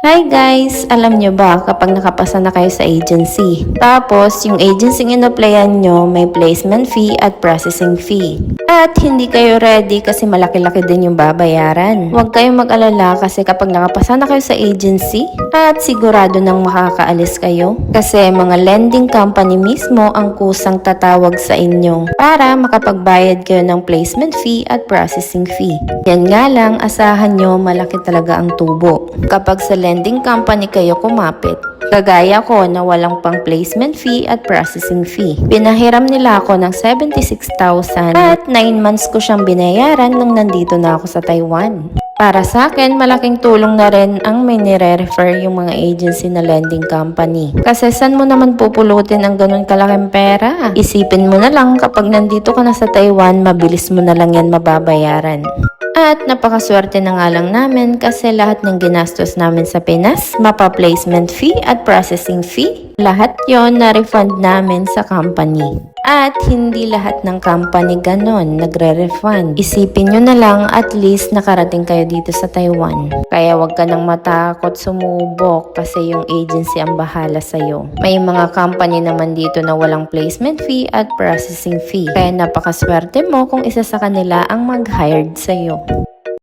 Hi guys! Alam nyo ba kapag nakapasa na kayo sa agency, tapos yung agency in-applyan nyo may placement fee at processing fee. At hindi kayo ready kasi malaki-laki din yung babayaran. Huwag kayong mag-alala kasi kapag nakapasa na kayo sa agency at sigurado nang makakaalis kayo. Kasi mga lending company mismo ang kusang tatawag sa inyo para makapagbayad kayo ng placement fee at processing fee. Yan nga lang, asahan nyo malaki talaga ang tubo kapag sa lending company kayo kumapit. Kagaya ko na walang pang placement fee at processing fee. Pinahiram nila ako ng 76,000 at 9 months ko siyang binayaran nung nandito na ako sa Taiwan. Para sa akin, malaking tulong na rin ang may nire-refer yung mga agency na lending company. Kasi saan mo naman pupulutin ang ganun kalaking pera? Isipin mo na lang kapag nandito ka na sa Taiwan, mabilis mo na lang yan mababayaran. At napakaswerte na nga lang namin kasi lahat ng ginastos namin sa Pinas, mapa-placement fee at processing fee, lahat yon na-refund namin sa company. At hindi lahat ng company ganon nagre-refund. Isipin nyo na lang at least nakarating kayo dito sa Taiwan. Kaya wag ka nang matakot sumubok kasi yung agency ang bahala sa'yo. May mga company naman dito na walang placement fee at processing fee. Kaya napakaswerte mo kung isa sa kanila ang mag-hired sa'yo.